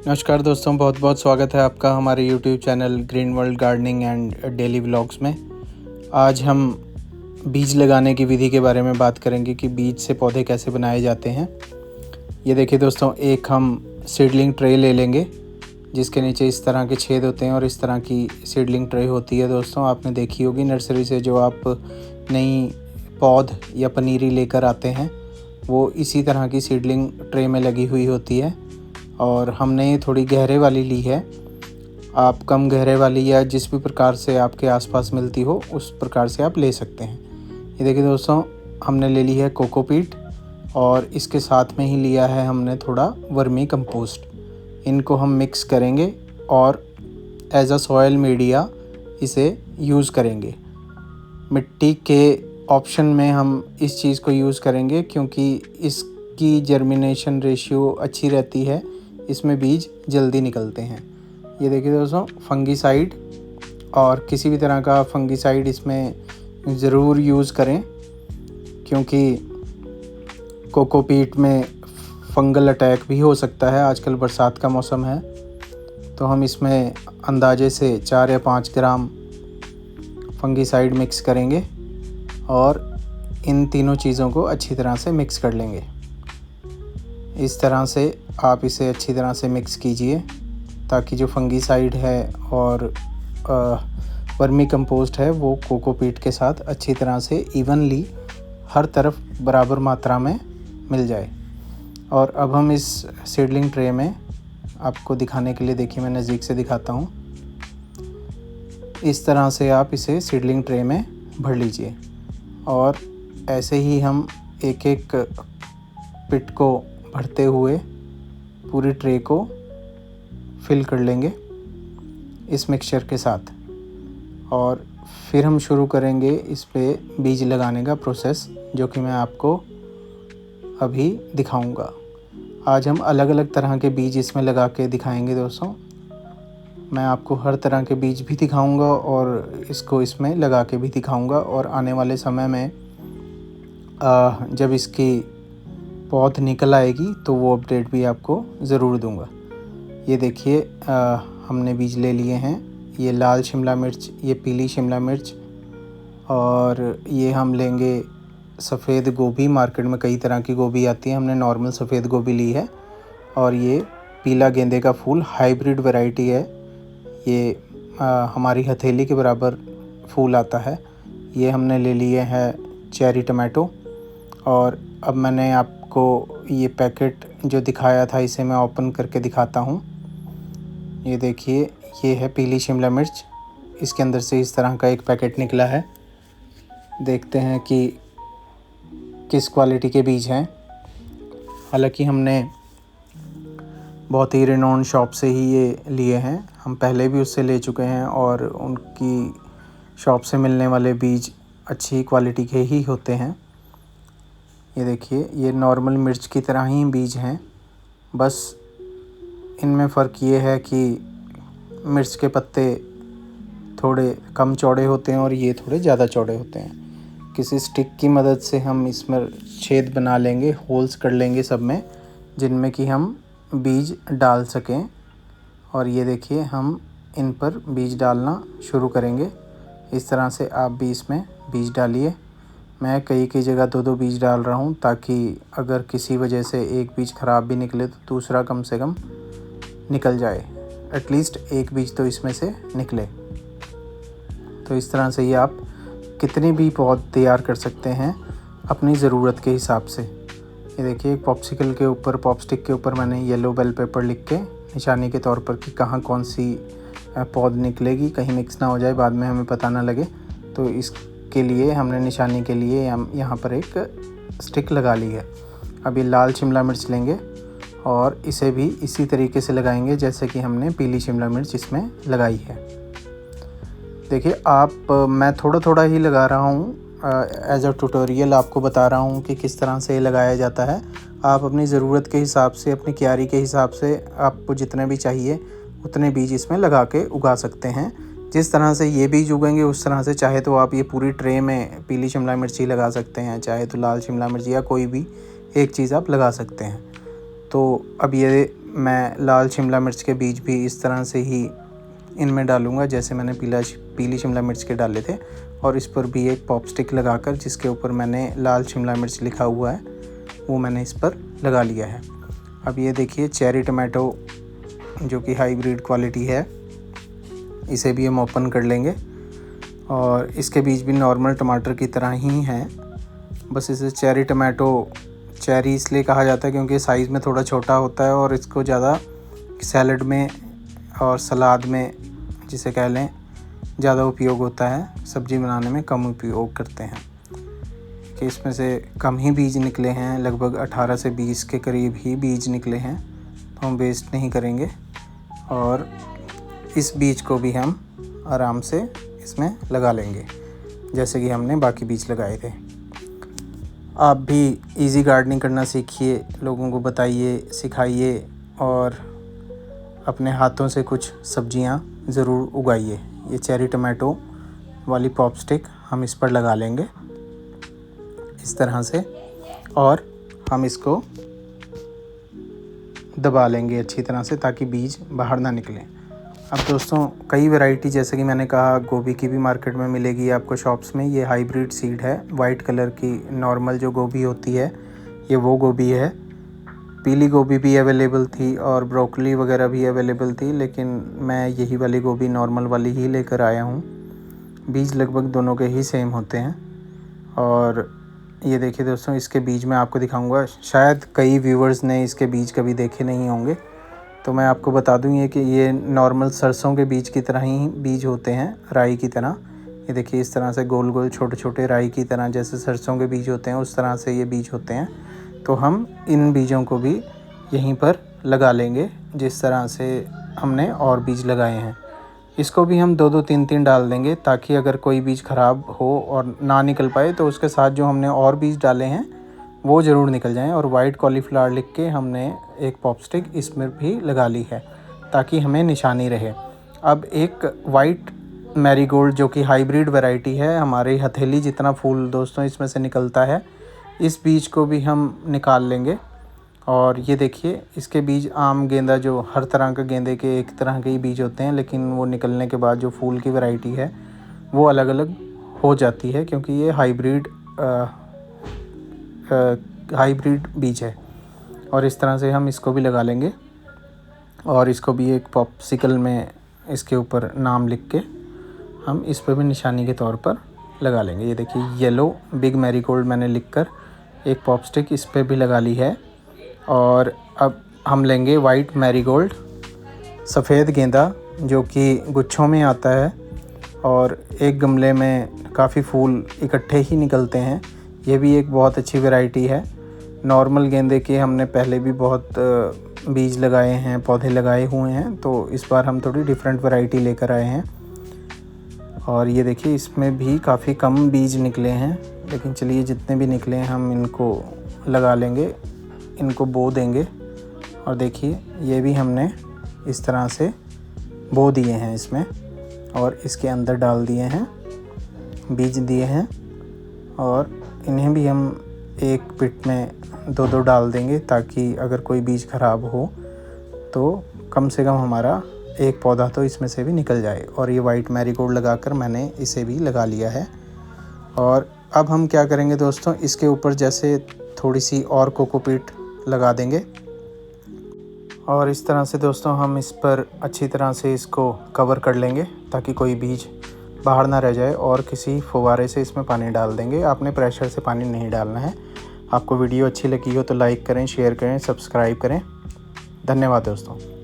नमस्कार दोस्तों, बहुत बहुत स्वागत है आपका हमारे YouTube channel green world gardening and daily vlogs में। आज हम बीज लगाने की विधि के बारे में बात करेंगे कि बीज से पौधे कैसे बनाए जाते हैं। ये देखिए दोस्तों, एक हम सीडलिंग ट्रे ले लेंगे जिसके नीचे इस तरह के छेद होते हैं और इस तरह की सीडलिंग ट्रे होती है। दोस्तों आपने देखी होगी नर्सरी से, जो आप नई पौध या पनीरी लेकर आते हैं वो इसी तरह की सीडलिंग ट्रे में लगी हुई होती है। और हमने थोड़ी गहरे वाली ली है, आप कम गहरे वाली या जिस भी प्रकार से आपके आसपास मिलती हो उस प्रकार से आप ले सकते हैं। ये देखिए दोस्तों, हमने ले ली है कोकोपीट और इसके साथ में ही लिया है हमने थोड़ा वर्मी कंपोस्ट। इनको हम मिक्स करेंगे और एज अ सॉयल मीडिया इसे यूज़ करेंगे। मिट्टी के ऑप्शन में हम इस चीज़ को यूज़ करेंगे क्योंकि इसकी जर्मिनेशन रेशियो अच्छी रहती है, इसमें बीज जल्दी निकलते हैं। ये देखिए दोस्तों, फंगीसाइड और किसी भी तरह का फंगीसाइड इसमें ज़रूर यूज़ करें क्योंकि कोकोपीट में फंगल अटैक भी हो सकता है। आजकल बरसात का मौसम है तो हम इसमें अंदाजे से 4 या 5 ग्राम फंगीसाइड मिक्स करेंगे और इन तीनों चीज़ों को अच्छी तरह से मिक्स कर लेंगे। इस तरह से आप इसे अच्छी तरह से मिक्स कीजिए ताकि जो फंगीसाइड है और वर्मी कंपोस्ट है वो कोकोपीट के साथ अच्छी तरह से इवनली हर तरफ बराबर मात्रा में मिल जाए। और अब हम इस सीडलिंग ट्रे में, आपको दिखाने के लिए देखिए मैं नज़दीक से दिखाता हूँ, इस तरह से आप इसे सीडलिंग ट्रे में भर लीजिए और ऐसे ही हम एक एक पिट को भरते हुए पूरी ट्रे को फिल कर लेंगे इस मिक्सचर के साथ। और फिर हम शुरू करेंगे इस पे बीज लगाने का प्रोसेस, जो कि मैं आपको अभी दिखाऊंगा। आज हम अलग अलग तरह के बीज इसमें लगा के दिखाएंगे दोस्तों। मैं आपको हर तरह के बीज भी दिखाऊंगा और इसको इसमें लगा के भी दिखाऊंगा और आने वाले समय में जब इसकी पौध निकल आएगी तो वो अपडेट भी आपको ज़रूर दूंगा। ये देखिए, हमने बीज ले लिए हैं। ये लाल शिमला मिर्च, ये पीली शिमला मिर्च और ये हम लेंगे सफ़ेद गोभी। मार्केट में कई तरह की गोभी आती है, हमने नॉर्मल सफ़ेद गोभी ली है। और ये पीला गेंदे का फूल हाइब्रिड वैरायटी है, ये हमारी हथेली के बराबर फूल आता है। ये हमने ले लिए हैं चेरी टमाटो। और अब मैंने आपको ये पैकेट जो दिखाया था इसे मैं ओपन करके दिखाता हूँ। ये देखिए, ये है पीली शिमला मिर्च। इसके अंदर से इस तरह का एक पैकेट निकला है। देखते हैं कि किस क्वालिटी के बीज हैं। हालांकि हमने बहुत ही रिनोन शॉप से ही ये लिए हैं, हम पहले भी उससे ले चुके हैं और उनकी शॉप से मिलने वाले बीज अच्छी क्वालिटी के ही होते हैं। ये देखिए, ये नॉर्मल मिर्च की तरह ही बीज हैं, बस इनमें फ़र्क ये है कि मिर्च के पत्ते थोड़े कम चौड़े होते हैं और ये थोड़े ज़्यादा चौड़े होते हैं। किसी स्टिक की मदद से हम इसमें छेद बना लेंगे, होल्स कर लेंगे सब में, जिनमें कि हम बीज डाल सकें। और ये देखिए, हम इन पर बीज डालना शुरू करेंगे। इस तरह से आप भी इसमें बीज डालिए। मैं कई जगह 2-2 बीज डाल रहा हूँ ताकि अगर किसी वजह से एक बीज ख़राब भी निकले तो दूसरा कम से कम निकल जाए, एटलीस्ट एक बीज तो इसमें से निकले। तो इस तरह से ये आप कितने भी पौध तैयार कर सकते हैं अपनी ज़रूरत के हिसाब से। ये देखिए, पॉप्सिकल के ऊपर, पॉपस्टिक के ऊपर मैंने येलो बेल पेपर लिख के निशानी के तौर पर कि कहाँ कौन सी पौध निकलेगी, कहीं मिक्स ना हो जाए, बाद में हमें पता ना लगे। तो इसके लिए हमने निशानी के लिए यहाँ पर एक स्टिक लगा ली है। अब ये लाल शिमला मिर्च लेंगे और इसे भी इसी तरीके से लगाएंगे जैसे कि हमने पीली शिमला मिर्च इसमें लगाई है। देखिए मैं थोड़ा थोड़ा ही लगा रहा हूँ, एज अ ट्यूटोरियल आपको बता रहा हूँ कि किस तरह से लगाया जाता है। आप अपनी ज़रूरत के हिसाब से, अपनी क्यारी के हिसाब से, आपको जितने भी चाहिए उतने बीज इसमें लगा के उगा सकते हैं। जिस तरह से ये बीज उगेंगे उस तरह से चाहे तो आप ये पूरी ट्रे में पीली शिमला मिर्च ही लगा सकते हैं, चाहे तो लाल शिमला मिर्च या कोई भी एक चीज़ आप लगा सकते हैं। तो अब ये मैं लाल शिमला मिर्च के बीज भी इस तरह से ही इनमें डालूँगा जैसे मैंने पीली शिमला मिर्च के डाले थे। और इस पर भी एक पॉप स्टिक लगाकर जिसके ऊपर मैंने लाल शिमला मिर्च लिखा हुआ है वो मैंने इस पर लगा लिया है। अब ये देखिए चेरी टमाटो जो कि हाइब्रिड क्वालिटी है, इसे भी हम ओपन कर लेंगे। और इसके बीज भी नॉर्मल टमाटर की तरह ही हैं, बस इसे चेरी टमाटो चेरी इसलिए कहा जाता है क्योंकि साइज़ में थोड़ा छोटा होता है और इसको ज़्यादा सैलड में और सलाद में जिसे कह लें ज़्यादा उपयोग होता है, सब्ज़ी बनाने में कम उपयोग करते हैं। कि इसमें से कम ही बीज निकले हैं, लगभग 18 से 20 के करीब ही बीज निकले हैं, तो हम वेस्ट नहीं करेंगे। और इस बीज को भी हम आराम से इसमें लगा लेंगे जैसे कि हमने बाकी बीज लगाए थे। आप भी इजी गार्डनिंग करना सीखिए, लोगों को बताइए, सिखाइए और अपने हाथों से कुछ सब्जियां ज़रूर उगाइए। ये चेरी टमाटो वाली पॉप स्टिक हम इस पर लगा लेंगे इस तरह से, और हम इसको दबा लेंगे अच्छी तरह से ताकि बीज बाहर ना निकलें। अब दोस्तों कई वैरायटी जैसे कि मैंने कहा गोभी की भी मार्केट में मिलेगी आपको शॉप्स में। ये हाइब्रिड सीड है, वाइट कलर की नॉर्मल जो गोभी होती है ये वो गोभी है। पीली गोभी भी अवेलेबल थी और ब्रोकली वगैरह भी अवेलेबल थी, लेकिन मैं यही वाली गोभी नॉर्मल वाली ही लेकर आया हूँ। बीज लगभग दोनों के ही सेम होते हैं। और ये देखिए दोस्तों, इसके बीज मैं आपको दिखाऊंगा, शायद कई व्यूवर्स ने इसके बीज कभी देखे नहीं होंगे, तो मैं आपको बता दूं ये कि ये नॉर्मल सरसों के बीज की तरह ही बीज होते हैं, राई की तरह। ये देखिए इस तरह से गोल गोल छोटे छोटे राई की तरह, जैसे सरसों के बीज होते हैं उस तरह से ये बीज होते हैं। तो हम इन बीजों को भी यहीं पर लगा लेंगे जिस तरह से हमने और बीज लगाए हैं। इसको भी हम 2-2 3-3 डाल देंगे ताकि अगर कोई बीज ख़राब हो और ना निकल पाए तो उसके साथ जो हमने और बीज डाले हैं वो ज़रूर निकल जाएं। और वाइट कॉलीफ्लावर लिख के हमने एक पॉप स्टिक इसमें भी लगा ली है ताकि हमें निशानी रहे। अब एक वाइट मैरीगोल्ड जो कि हाइब्रिड वैरायटी है, हमारी हथेली जितना फूल दोस्तों इसमें से निकलता है, इस बीज को भी हम निकाल लेंगे। और ये देखिए इसके बीज आम गेंदा, जो हर तरह के गेंदे के एक तरह के ही बीज होते हैं, लेकिन वो निकलने के बाद जो फूल की वैरायटी है वो अलग अलग हो जाती है क्योंकि ये हाइब्रिड बीज है। और इस तरह से हम इसको भी लगा लेंगे और इसको भी एक पॉप्सिकल में इसके ऊपर नाम लिख के हम इस पर भी निशानी के तौर पर लगा लेंगे। ये देखिए येलो बिग मैरीगोल्ड मैंने लिखकर एक पॉप स्टिक इस पर भी लगा ली है। और अब हम लेंगे वाइट मैरीगोल्ड, सफ़ेद गेंदा जो कि गुच्छों में आता है और एक गमले में काफ़ी फूल इकट्ठे ही निकलते हैं। ये भी एक बहुत अच्छी वैरायटी है। नॉर्मल गेंदे के हमने पहले भी बहुत बीज लगाए हैं, पौधे लगाए हुए हैं, तो इस बार हम थोड़ी डिफरेंट वैरायटी लेकर आए हैं। और ये देखिए इसमें भी काफ़ी कम बीज निकले हैं, लेकिन चलिए जितने भी निकले हैं हम इनको लगा लेंगे, इनको बो देंगे। और देखिए ये भी हमने इस तरह से बो दिए हैं इसमें, और इसके अंदर डाल दिए हैं, बीज दिए हैं। और इन्हें भी हम एक पिट में 2-2 डाल देंगे ताकि अगर कोई बीज ख़राब हो तो कम से कम हमारा एक पौधा तो इसमें से भी निकल जाए। और ये वाइट मैरीगोल्ड लगाकर मैंने इसे भी लगा लिया है। और अब हम क्या करेंगे दोस्तों, इसके ऊपर जैसे थोड़ी सी और कोकोपीट लगा देंगे और इस तरह से दोस्तों हम इस पर अच्छी तरह से इसको कवर कर लेंगे ताकि कोई बीज बाहर ना रह जाए। और किसी फुव्वारे से इसमें पानी डाल देंगे, आपने प्रेशर से पानी नहीं डालना है। आपको वीडियो अच्छी लगी हो तो लाइक करें, शेयर करें, सब्सक्राइब करें। धन्यवाद दोस्तों।